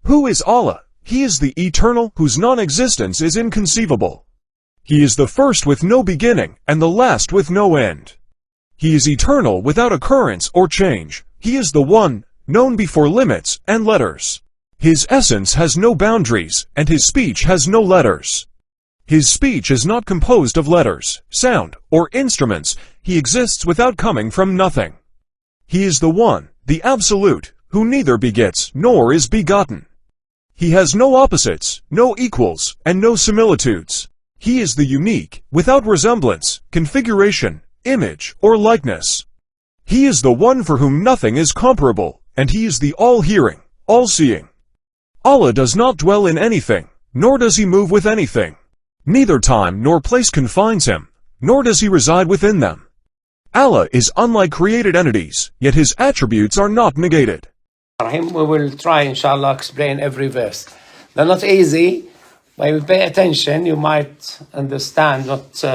Who is Allah? He is the Eternal, whose non-existence is inconceivable. He is the first with no beginning, and the last with no end. He is eternal without occurrence or change. He is the One, known before limits and letters. His essence has no boundaries, and his speech has no letters. His speech is not composed of letters, sound, or instruments. He exists without coming from nothing. He is the One, the Absolute, who neither begets nor is begotten. He has no opposites, no equals, and no similitudes. He is the unique, without resemblance, configuration, image, or likeness. He is the one for whom nothing is comparable, and he is the all-hearing, all-seeing. Allah does not dwell in anything, nor does he move with anything. Neither time nor place confines him, nor does he reside within them. Allah is unlike created entities, yet his attributes are not negated. We will try, inshallah, explain every verse. They're not easy, but if you pay attention, you might understand what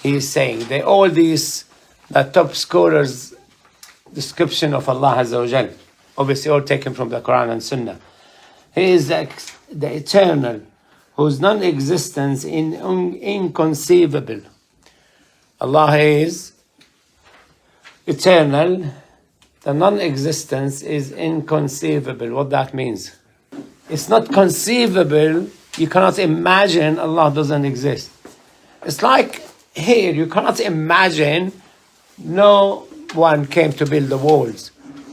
he is saying. They all these the top scholars' description of Allah Azza wa Jal, obviously all taken from the Quran and Sunnah. He is the eternal, whose non-existence is inconceivable. Allah is eternal. The non-existence is inconceivable. What that means? It's not conceivable. You cannot imagine Allah doesn't exist. It's like here, you cannot imagine no one came to build the walls.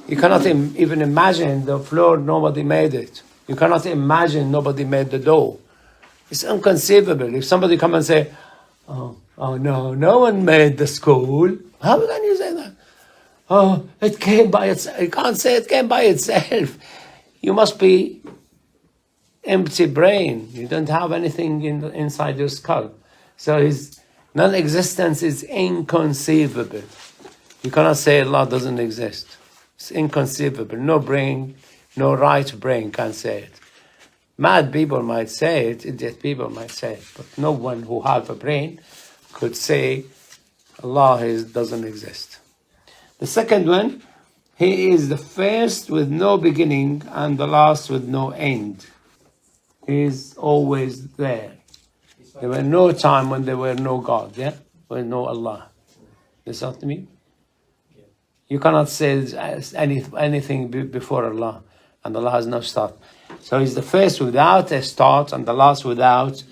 You cannot even imagine the floor, nobody made it. You cannot imagine nobody made the door. It's inconceivable. If somebody come and say, oh no, no one made the school. How can you say that? Oh, it came by itself. You can't say it came by itself. You must be empty brain. You don't have anything inside your skull. So his non-existence is inconceivable. You cannot say Allah doesn't exist. It's inconceivable. No brain, no right brain can say it. Mad people might say it, idiot people might say it, but no one who has a brain could say Allah doesn't exist. The second one, he is the first with no beginning and the last with no end. He is always there. There were no time when there were no God, yeah? When no Allah. Listen to me? You cannot say anything before Allah, and Allah has no start. So he's the first without a start and the last without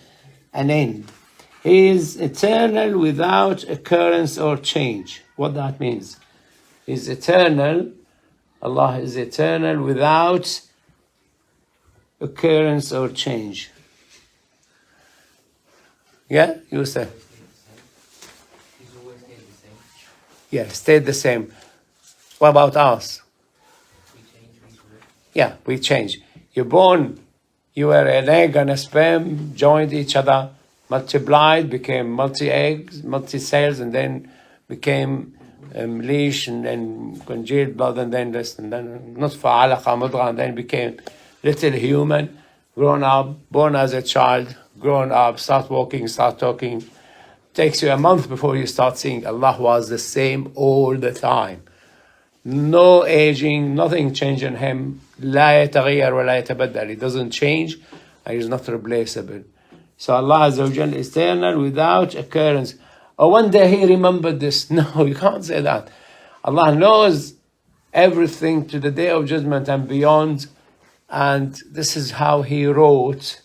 an end. He is eternal without occurrence or change. What that means? He's eternal. Allah is eternal without occurrence or change. Yeah, you say. He's always stayed the same. Yeah, stayed the same. What about us? We change, we grow. Yeah, we change. You're born, you were an egg and a sperm, joined each other, multiplied, became multi-eggs, multi-cells, and then became leash, and then congealed blood, and then this, and then nutfa, alaqa, mudgha, and then became little human, grown up, born as a child, grown up, start walking, start talking. Takes you a month before you start seeing Allah was the same all the time. No aging, nothing changing him. لا يتغير ولا يتبدل. He doesn't change, and he's not replaceable. So Allah Azza wa Jal is eternal without occurrence. Oh, one day he remembered this. No, you can't say that. Allah knows everything to the day of judgment and beyond, and this is how he wrote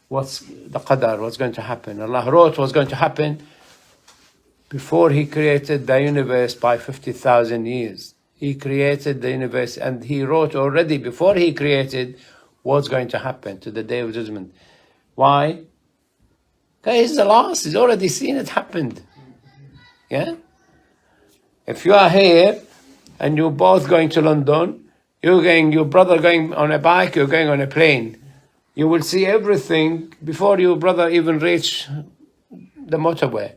what's the qadar, what's going to happen. Allah wrote what's going to happen before he created the universe by 50,000 years. He created the universe, and he wrote already before he created what's going to happen to the day of judgment. Why? Because he's the last. He's already seen it happened. Yeah? If you are here and you're both going to London, your brother going on a bike, you're going on a plane. You will see everything before your brother even reach the motorway.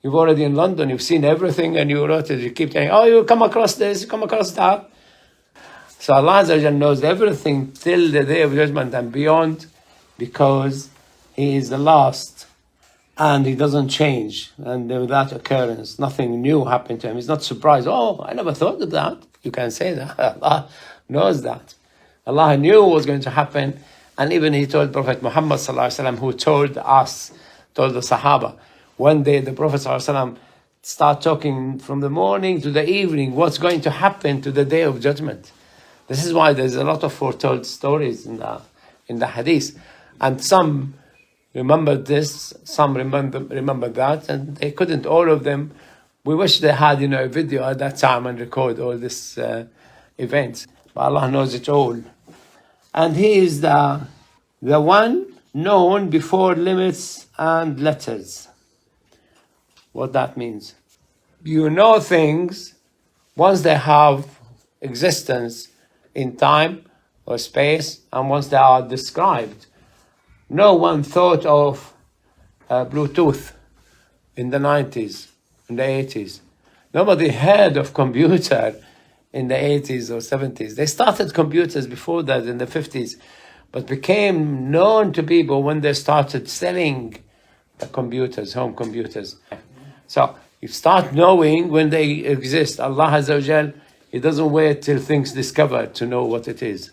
You've already in London, you've seen everything, and you wrote it. You keep saying, oh, you come across this, you come across that. So Allah Azza wa Jalla knows everything till the day of judgment and beyond, because he is the last, and he doesn't change, and without occurrence, nothing new happened to him. He's not surprised. Oh, I never thought of that. You can say that. Allah knows that. Allah knew what was going to happen, and even He told Prophet Muhammad ﷺ, who told the Sahaba, one day the Prophet ﷺ start talking from the morning to the evening what's going to happen to the Day of Judgment. This is why there's a lot of foretold stories in the Hadith, and some remember this, some remember that, and they couldn't, all of them. We wish they had, a video at that time and record all this events. But Allah knows it all. And He is the one known before limits and letters. What that means. You know things once they have existence in time or space, and once they are described. No one thought of Bluetooth in the 90s, in the 80s. Nobody heard of computer in the 80s or 70s. They started computers before that in the 50s, but became known to people when they started selling the computers, home computers. So you start knowing when they exist. Allah Azza wa Jal, He doesn't wait till things discovered to know what it is,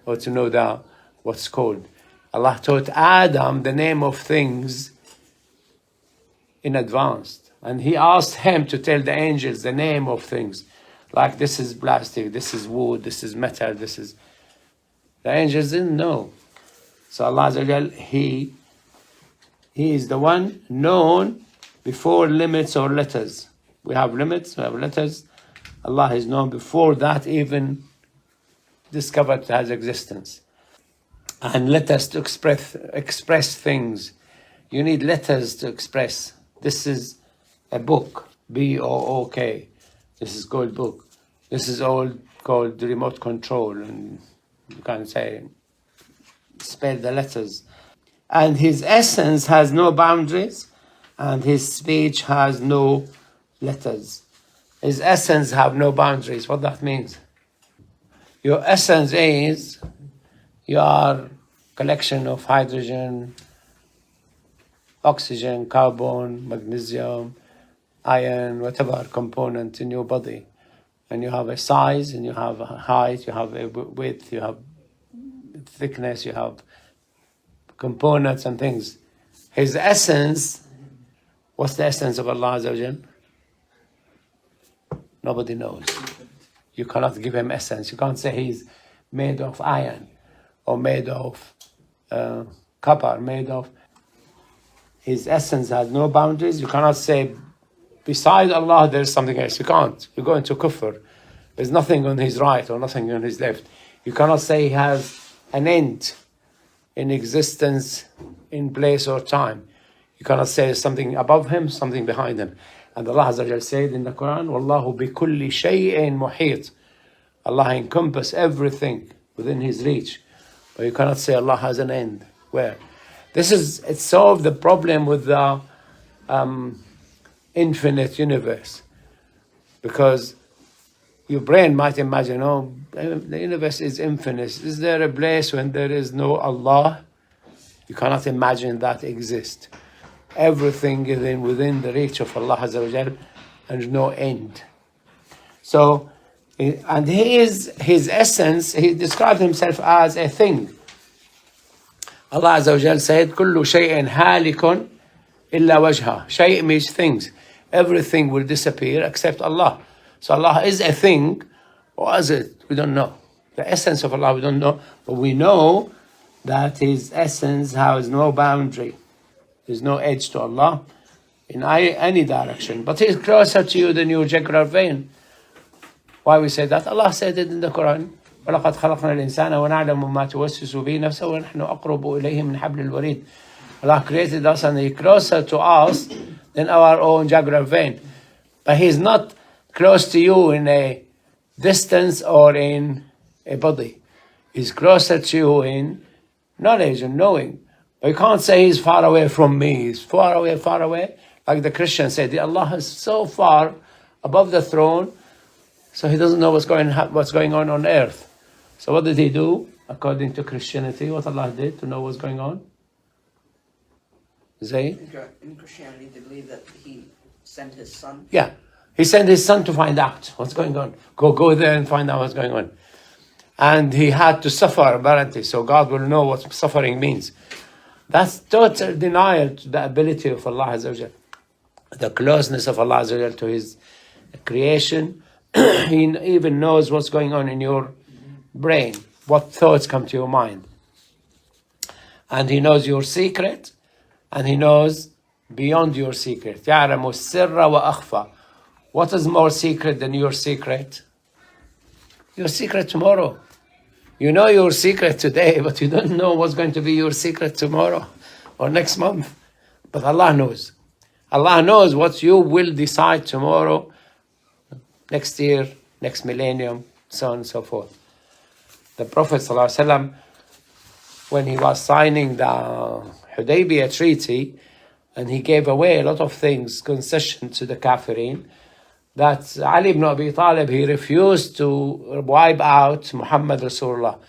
or to know what's called. Allah taught Adam the name of things in advance. And He asked him to tell the angels the name of things. Like, this is plastic, this is wood, this is metal, this is... The angels didn't know. So Allah Azza wa Jal, He is the one known before limits or letters. We have limits, we have letters. Allah is known before that even discovered has existence. And letters to express things. You need letters to express. This is a book, B-O-O-K. This is called book. This is all called the remote control, and you can spell the letters. And His essence has no boundaries, and His speech has no letters. His essence have no boundaries. What that means? Your essence is your collection of hydrogen, oxygen, carbon, magnesium, iron, whatever component in your body. And you have a size, and you have a height, you have a width, you have thickness, you have components and things. His essence, what's the essence of Allah Azza wa Jal? Nobody knows. You cannot give Him essence. You can't say He's made of iron, or made of copper, made of... His essence has no boundaries. You cannot say, beside Allah, there's something else. You can't. You go into kufr. There's nothing on His right or nothing on His left. You cannot say He has an end in existence, in place or time. You cannot say there's something above Him, something behind Him. And Allah Azza wa Jal said in the Quran, Wallahu bi kulli shay'in muhit. Allah encompasses everything within His reach. But you cannot say Allah has an end. Where? It solved the problem with the infinite universe. Because your brain might imagine, the universe is infinite. Is there a place when there is no Allah? You cannot imagine that exists. Everything is within the reach of Allah Azza wa Jal, and no end. So, and His essence, He described Himself as a thing. Allah Azza wa Jal said, "Kullu shay'in halikun illa wajha." Shay' means things. Everything will disappear except Allah. So Allah is a thing, or is it? We don't know. The essence of Allah we don't know, but we know that His essence has no boundary. There's no edge to Allah in any direction. But He's closer to you than your jugular vein. Why we say that? Allah said it in the Quran. وَلَقَدْ خَلَقْنَا الْإِنسَانَ وَنَعْلَمُ مَا تُوَسْوِسُ بِهِ نَفْسُهُ وَنَحْنُ أَقْرَبُ إِلَيْهِ مِنْ حَبْلِ الْوَرِيدِ. Allah created us, and He's closer to us than our own jugular vein. But He's not close to you in a distance or in a body. He's closer to you in knowledge and knowing. But you can't say He's far away from me. He's far away. Like the Christians said, Allah is so far above the throne, so He doesn't know what's going on earth. So what did He do? According to Christianity, what Allah did to know what's going on? Zayd? In Christianity, they believe that He sent His Son. Yeah. He sent His Son to find out what's going on. Go there and find out what's going on. And he had to suffer, apparently, so God will know what suffering means. That's total denial to the ability of Allah Azza wa Jal, the closeness of Allah Azza wa Jal to His creation. He even knows what's going on in your brain, what thoughts come to your mind. And He knows your secret, and He knows beyond your secret. يَعْلَمُ السِّرَّ وَأَخْفَى. What is more secret than your secret? Your secret tomorrow. You know your secret today, but you don't know what's going to be your secret tomorrow or next month. But Allah knows. Allah knows what you will decide tomorrow, next year, next millennium, so on and so forth. The Prophet ﷺ, when he was signing the Hudaybiyah treaty, and he gave away a lot of things, concession to the Kafirin, that Ali ibn Abi Talib, he refused to wipe out Muhammad Rasulullah.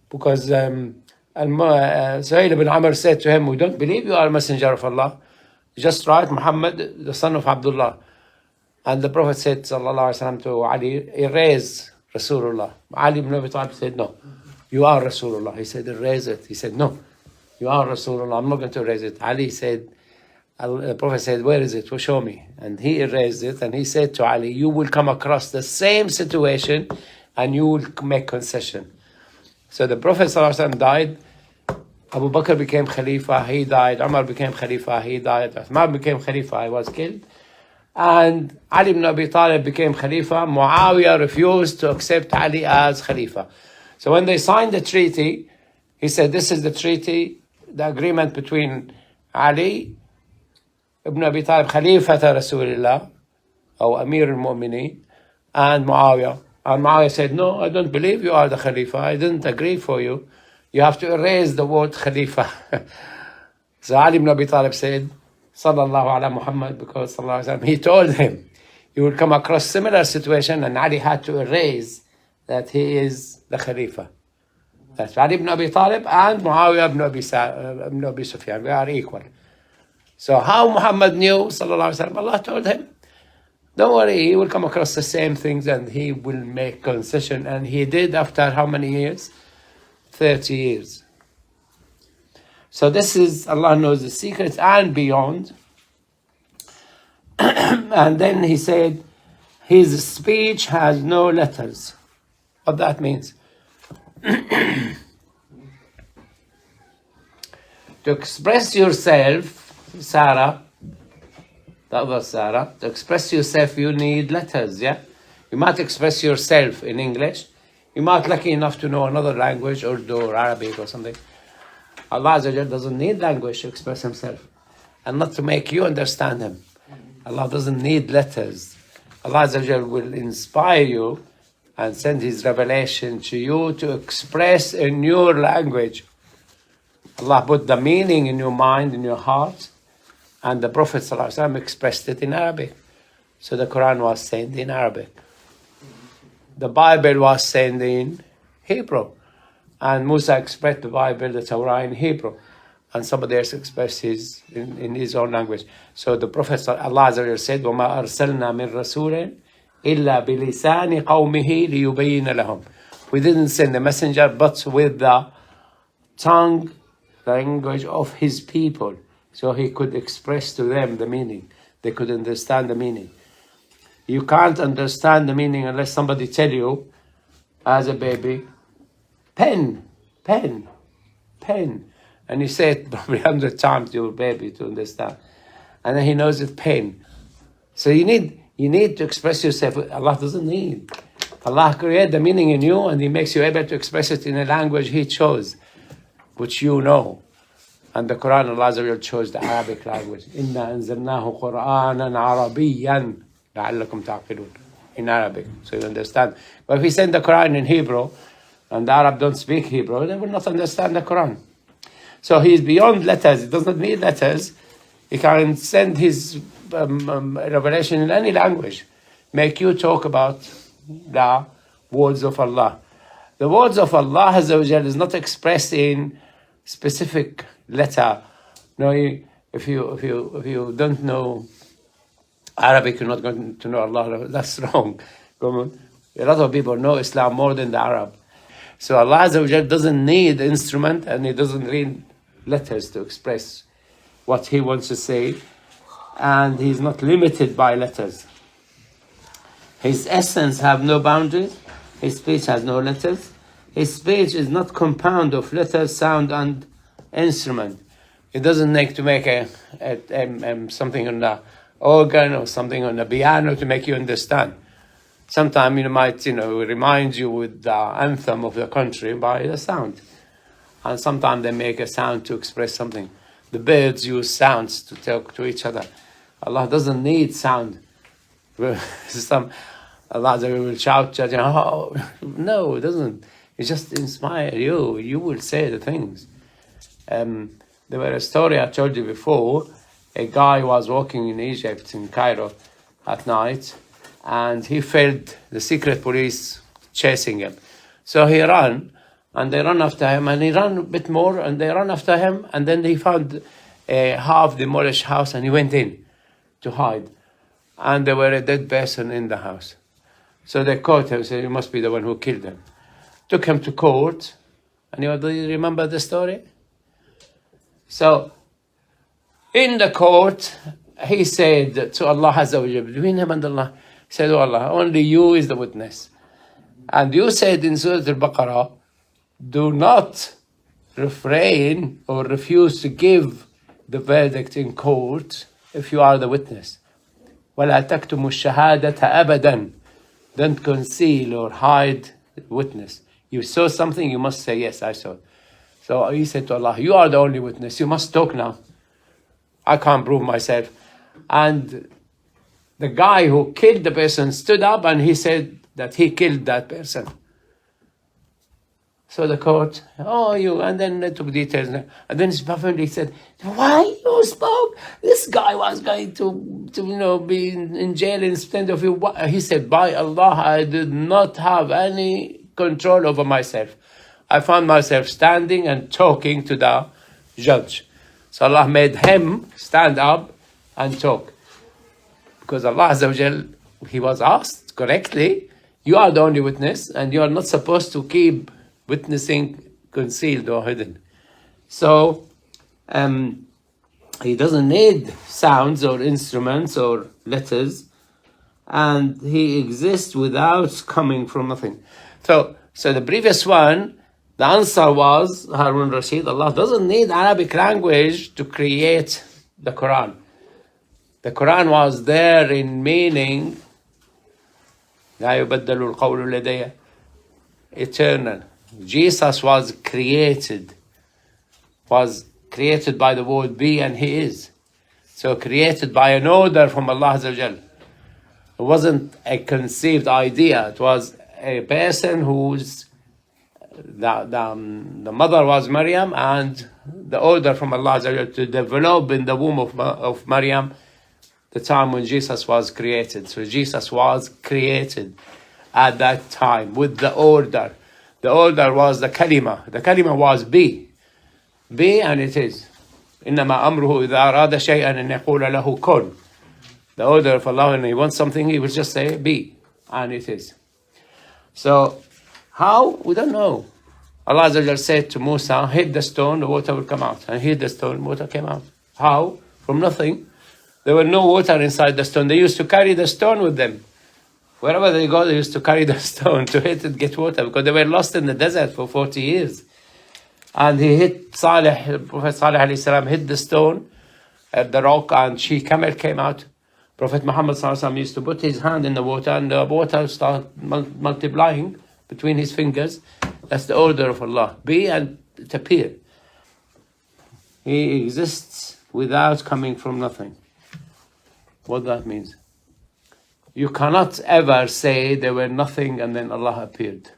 Because Suhail ibn Amr said to him, we don't believe you are a messenger of Allah. Just write Muhammad, the son of Abdullah. And the Prophet said, sallallahu alaihi wasallam, to Ali, erase Rasulullah. Ali ibn Abi Talib said, no, you are Rasulullah. He said, erase it. He said, no, you are Rasulullah. I'm not going to erase it. Ali said, the Prophet said, where is it? Well, show me. And he erased it, and he said to Ali, you will come across the same situation and you will make concession. So the Prophet ﷺ died. Abu Bakr became Khalifa, he died. Umar became Khalifa, he died. Uthman became Khalifa, he was killed. And Ali ibn Abi Talib became Khalifa. Muawiyah refused to accept Ali as Khalifa. So when they signed the treaty, he said, this is the treaty, the agreement between Ali ibn Abi Talib, Khalifata Rasulullah, or Amir al-Mu'mineen, and Muawiyah. And Muawiyah said, no, I don't believe you are the Khalifa. I didn't agree for you. You have to erase the word Khalifa. So Ali ibn Abi Talib said, Sallallahu ala Muhammad, because Sallallahu Alaihi Wasallam, he told him, you will come across similar situation, and Ali had to erase that he is the Khalifa. That's Ali ibn Abi Talib and Muawiyah ibn Abi Sufyan. We are equal. So how Muhammad knew, Sallallahu Alaihi Wasallam, Allah told him, don't worry, he will come across the same things and he will make concession. And he did after how many years? 30 years. So this is, Allah knows the secrets and beyond. And then he said, his speech has no letters. What that means? To express yourself, Sarah, the other Sarah, to express yourself you need letters, yeah? You might express yourself in English. You might be lucky enough to know another language, Urdu or Arabic or something. Allah Azza wa Jal doesn't need language to express himself and not to make you understand him. Allah doesn't need letters. Allah Azza wa Jal will inspire you and send his revelation to you to express in your language. Allah put the meaning in your mind, in your heart, and the Prophet ﷺ expressed it in Arabic. So the Quran was sent in Arabic. The Bible was sent in Hebrew. And Musa expressed the Bible, the Torah, in Hebrew. And somebody else expressed his in his own language. So the Prophet, Allah Azza wa Jalla said, وَمَا أَرْسَلْنَا مِن رَسُولٍ إِلَّا بِلِسَانِ قَوْمِهِ لِيُبَيِّنَ لَهُم. We didn't send a messenger, but with the tongue, language of his people. So he could express to them the meaning. They could understand the meaning. You can't understand the meaning unless somebody tell you, as a baby, pen, pen, pen. And you say it probably 100 times to your baby to understand. And then he knows it's pen. So you need to express yourself. Allah doesn't need. Allah created the meaning in you and he makes you able to express it in a language he chose, which you know. And the Quran, Allah Azza wa Jalla chose the Arabic language. إِنَّا أَنزَلْنَاهُ قُرْآنًا عَرَبِيًّا لَعَلَّكُمْ تَعْقِلُونَ. In Arabic, so you understand. But if we send the Quran in Hebrew, and the Arab don't speak Hebrew, they will not understand the Quran. So he is beyond letters. He does not need letters. He can send his revelation in any language. Make you talk about the words of Allah. The words of Allah Azza wa Jalla is not expressed in specific letter. No, if you don't know Arabic, you're not going to know Allah. That's wrong. A lot of people know Islam more than the Arab. So Allah Azza wa Jal doesn't need instrument and He doesn't need letters to express what He wants to say, and He's not limited by letters. His essence have no boundaries. His speech has no letters. His speech is not compound of letters, sound, and instrument. It doesn't need to make something on the organ or something on the piano to make you understand. Sometimes it might, remind you with the anthem of the country by the sound. And sometimes they make a sound to express something. The birds use sounds to talk to each other. Allah doesn't need sound. Allah will shout, oh, no, it doesn't. It just inspires you. You will say the things. There was a story I told you before. A guy was walking in Egypt, in Cairo, at night, and he felt the secret police chasing him. So he ran, and they ran after him, and he ran a bit more, and they ran after him, and then he found a half-demolished house, and he went in to hide. And there were a dead person in the house. So they caught him, said, you must be the one who killed him. Took him to court, and do you remember the story? So, in the court, he said to Allah Azza wa Jalla, between him and Allah, he said, oh Allah, only you is the witness. And you said in Surah Al-Baqarah, do not refrain or refuse to give the verdict in court if you are the witness. وَلَا تَكْتُمُ الشَّهَادَةَ أَبَدًا. Don't conceal or hide the witness. You saw something, you must say, yes, I saw it. So he said to Allah, you are the only witness. You must talk now. I can't prove myself. And the guy who killed the person stood up and he said that he killed that person. So the court, and then they took details. And then his family said, why you spoke? This guy was going to be in jail instead of you. He said, by Allah, I did not have any control over myself. I found myself standing and talking to the judge. So Allah made him stand up and talk. Because Allah Azza wa Jal, He was asked correctly, you are the only witness and you are not supposed to keep witnessing concealed or hidden. So, He doesn't need sounds or instruments or letters, and He exists without coming from nothing. So the previous one, the answer was, Harun Rashid, Allah doesn't need Arabic language to create the Quran. The Quran was there in meaning, لا يبدل القول لدي, eternal. Jesus was created by the word be, and He is. So created by an order from Allah Azza wa Jal. It wasn't a conceived idea. It was a person whose the mother was Maryam, and the order from Allah Azza wa Jal to develop in the womb of Maryam the time when Jesus was created. So Jesus was created at that time with the order. The order was the kalima. The kalima was be. Be, and it is. إنما أمره إذا أراد شيئا أن يقول له كن. The order of Allah, when He wants something, He will just say be, and it is. So, how? We don't know. Allah Azza wa Jal said to Musa, hit the stone, the water will come out. And hit the stone, water came out. How? From nothing. There were no water inside the stone. They used to carry the stone with them. Wherever they go, they used to carry the stone to hit it, get water, because they were lost in the desert for 40 years. And he hit Prophet Salih alayhi salam hit the stone at the rock, and camel came out. Prophet Muhammad sallallahu alaihi wasallam used to put his hand in the water, and the water started multiplying between his fingers. That's the order of Allah. Be, and it appeared. He exists without coming from nothing. What that means? You cannot ever say there were nothing and then Allah appeared.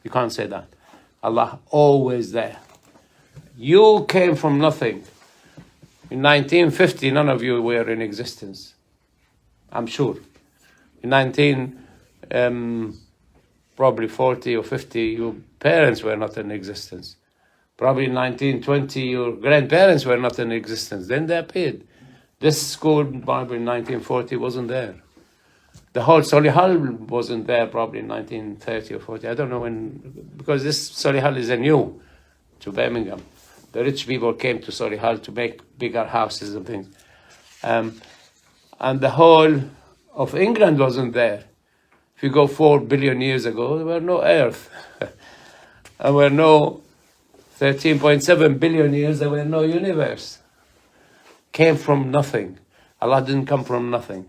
You can't say that. Allah always there. You came from nothing. In 1950, none of you were in existence. I'm sure. In probably 40 or 50, your parents were not in existence. Probably in 1920, your grandparents were not in existence. Then they appeared. This school, probably in 1940, wasn't there. The whole Solihull wasn't there probably in 1930 or 40. I don't know when, because this Solihull is new to Birmingham. The rich people came to Solihull to make bigger houses and things. And the whole of England wasn't there. If you go 4 billion years ago, there were no earth. And there were no 13.7 billion years, there were no universe. Came from nothing. Allah didn't come from nothing.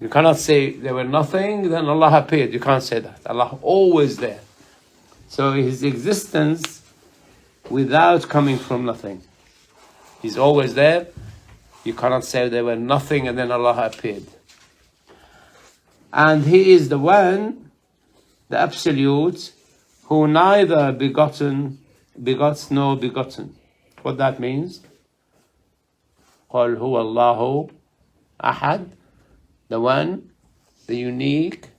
You cannot say there were nothing, then Allah appeared. You can't say that. Allah always there. So His existence without coming from nothing. He's always there. You cannot say there were nothing and then Allah appeared. And He is the one, the Absolute, who neither begots nor begotten. What that means? قُلْ هُوَ اللَّهُ أَحَدٌ, the one, the unique,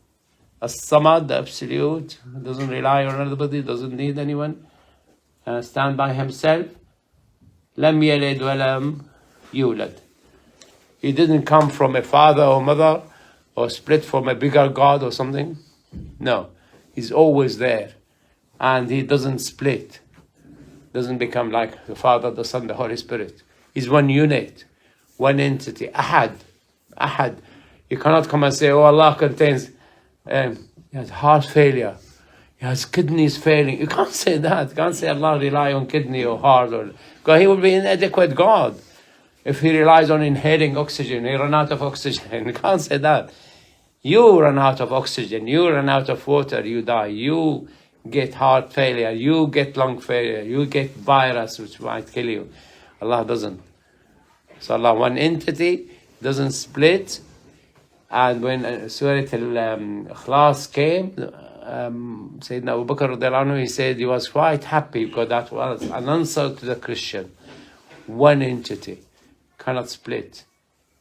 as-samad, the absolute, doesn't rely on anybody, doesn't need anyone, stand by himself. لَمْ يَلِدْ وَلَمْ يُولَدْ. He didn't come from a father or mother or split from a bigger God or something. No, He's always there. And He doesn't split, doesn't become like the Father, the Son, the Holy Spirit. He's one unit, one entity, ahad, ahad. You cannot come and say, oh, Allah contains, He has heart failure, He has kidneys failing. You can't say that. You can't say Allah rely on kidney or heart, because He will be inadequate God. If He relies on inhaling oxygen, He run out of oxygen. You can't say that. You run out of oxygen, you run out of water, you die. You get heart failure, you get lung failure, you get virus which might kill you. Allah doesn't. So Allah, one entity, doesn't split. And when Surah Al-Ikhlas came, Sayyidina Abu Bakr radiallahu anhu, he said he was quite happy because that was an answer to the Christian. One entity, cannot split.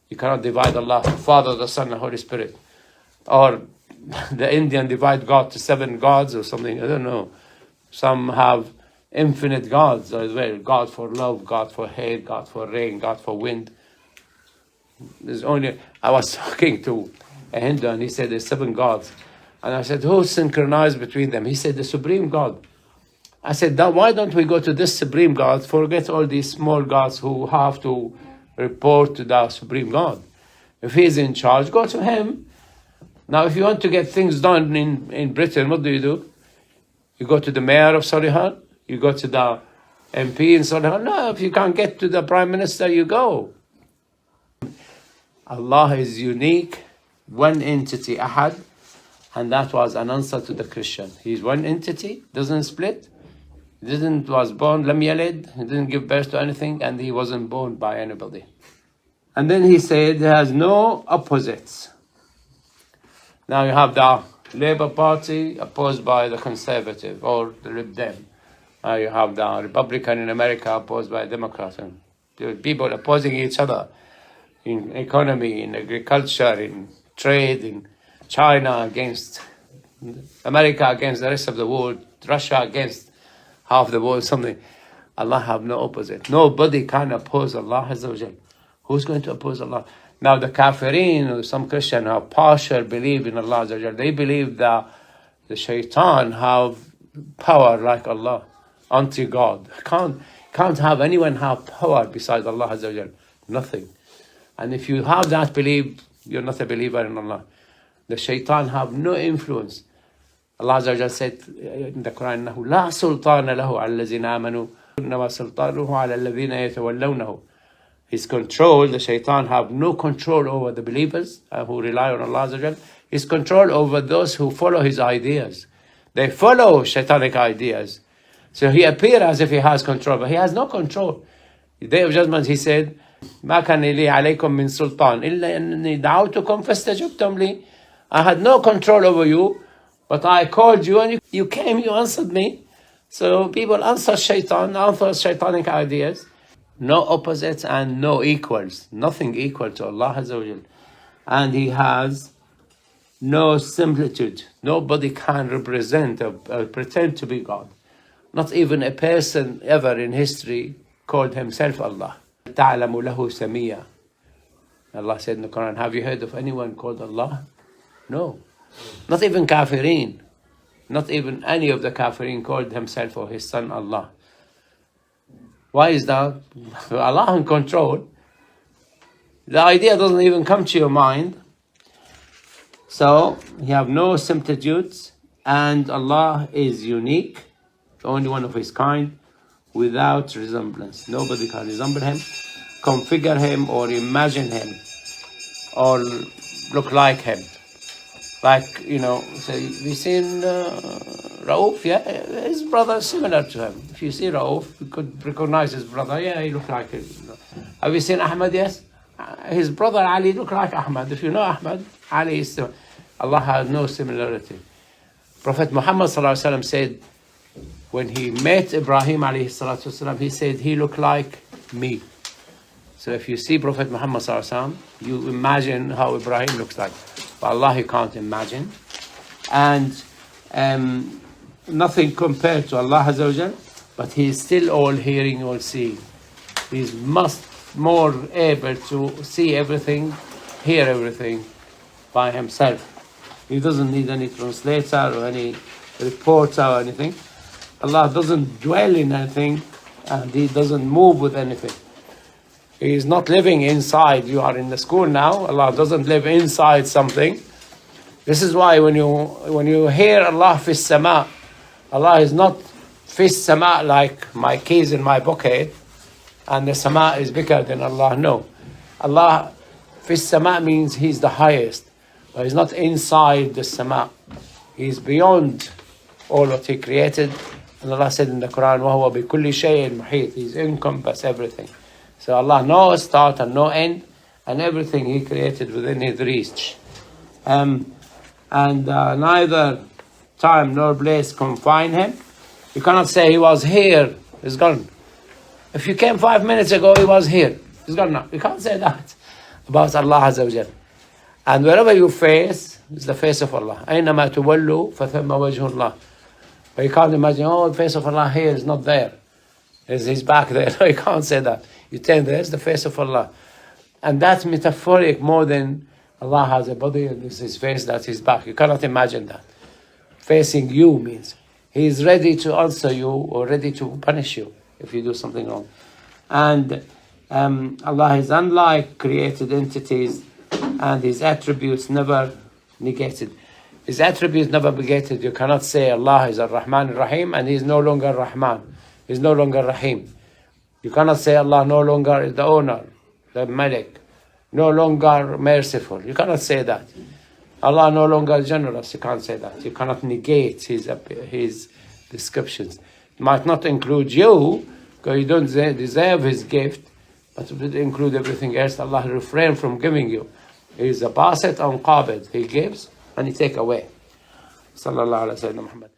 You cannot divide Allah, Father, the Son, and Holy Spirit. Or the Indian divide God to 7 gods or something, I don't know. Some have infinite gods as well. God for love, God for hate, God for rain, God for wind. I was talking to a Hindu and he said there's 7 gods. And I said, who synchronized between them? He said, the Supreme God. I said, why don't we go to this Supreme God, forget all these small gods who have to report to the Supreme God. If He's in charge, go to Him. Now, if you want to get things done in Britain, what do? You go to the mayor of Solihull? You go to the MP in Solihull? No, if you can't get to the Prime Minister, you go. Allah is unique, one entity, ahad, and that was an answer to the Christian. He's one entity, doesn't split, was born, lam yalid, he didn't give birth to anything, and he wasn't born by anybody. And then he said, he has no opposites. Now you have the Labour Party opposed by the Conservative or the Lib Dem. Now you have the Republican in America opposed by Democrats. And there are people opposing each other in economy, in agriculture, in trade, in China against America, against the rest of the world, Russia against half the world, something. Allah have no opposite. Nobody can oppose Allah Azza wa Jal. Who's going to oppose Allah? Now the Kafirin, or some Christians have partial belief in Allah Azza wa Jal. They believe that the shaitan have power like Allah, anti-God. Can't have anyone have power besides Allah Azza wa Jal. Nothing. And if you have that belief, you're not a believer in Allah. The shaitan have no influence. Allah Azza wa Jal said in the Quran, لا سلطان له على الذين آمنوا إنما سلطانه على الذين يتولونه. His control, the shaitan have no control over the believers who rely on Allah Azza wa Jal. His control over those who follow his ideas. They follow shaitanic ideas. So he appears as if he has control, but he has no control. The Day of Judgment, he said, ما كان لي عليكم من سلطان إلا أني دعوتكم فاستجبتم لي. I had no control over you, but I called you and you came, you answered me. So people answer shaitan, answer shaitanic ideas. No opposites and no equals. Nothing equal to Allah Azza wa Jal. And He has no similitude. Nobody can represent or pretend to be God. Not even a person ever in history called himself Allah. تَعْلَمُ لَهُ سَمِيًّا. Allah said in the Quran, have you heard of anyone called Allah? No. Not even kafirin. Not even any of the kafirin called himself or his son Allah. Why is that? Allah in control. The idea doesn't even come to your mind. So, you have no similitudes, and Allah is unique, the only one of his kind, without resemblance. Nobody can resemble him, configure him, or imagine him, or look like him. Like, say, we've seen Rauf, yeah, his brother is similar to him. If you see Rauf, you could recognize his brother, yeah, he looked like him. Have you seen Ahmad? Yes. His brother Ali looked like Ahmad. If you know Ahmad, Ali is similar. Allah has no similarity. Prophet Muhammad said, when he met Ibrahim والسلام, he said, he looked like me. So if you see Prophet Muhammad ﷺ, you imagine how Ibrahim looks like. But Allah, you can't imagine. And nothing compared to Allah Azza wa Jal, but He is still all hearing, all seeing. He is more able to see everything, hear everything by Himself. He doesn't need any translator or any reporter or anything. Allah doesn't dwell in anything, and He doesn't move with anything. He is not living inside. You are in the school now. Allah doesn't live inside something. This is why when you hear Allah fi sama, Allah is not fi sama like my keys in my pocket, and the sama is bigger than Allah. No, Allah fi sama means He's the highest, but He's not inside the sama. He's beyond all what He created. And Allah said in the Quran, وَهُوَ بِكُلِّ شَيْءٍ مُحِيطٍ He's encompass everything. So Allah knows start and no end, and everything He created within His reach. And neither time nor place confine Him. You cannot say He was here, He's gone. If you came 5 minutes ago, He was here, He's gone now. You can't say that about Allah Azza wa Jal. And wherever you face, it's the face of Allah. أَيْنَمَا تُوَلُّوا فَثَمَّ وَجْهُ اللَّهِ. But you can't imagine, the face of Allah here is not there. He's back there. No, you can't say that. You tell there's the face of Allah. And that's metaphoric more than Allah has a body and this is His face, that's His back. You cannot imagine that. Facing you means He is ready to answer you or ready to punish you if you do something wrong. And Allah is unlike created entities, and His attributes never negated. His attributes never negated. You cannot say Allah is Ar-Rahman Ar-Rahim and He is no longer Rahman. He is no longer Rahim. You cannot say Allah no longer is the owner, the Malik, no longer merciful. You cannot say that. Allah no longer generous. You can't say that. You cannot negate His descriptions. It might not include you, because you don't deserve His gift, but it would include everything else. Allah refrain from giving you. He is a basit and qabid. He gives and He take away. Sallallahu alayhi wa sallam Muhammad.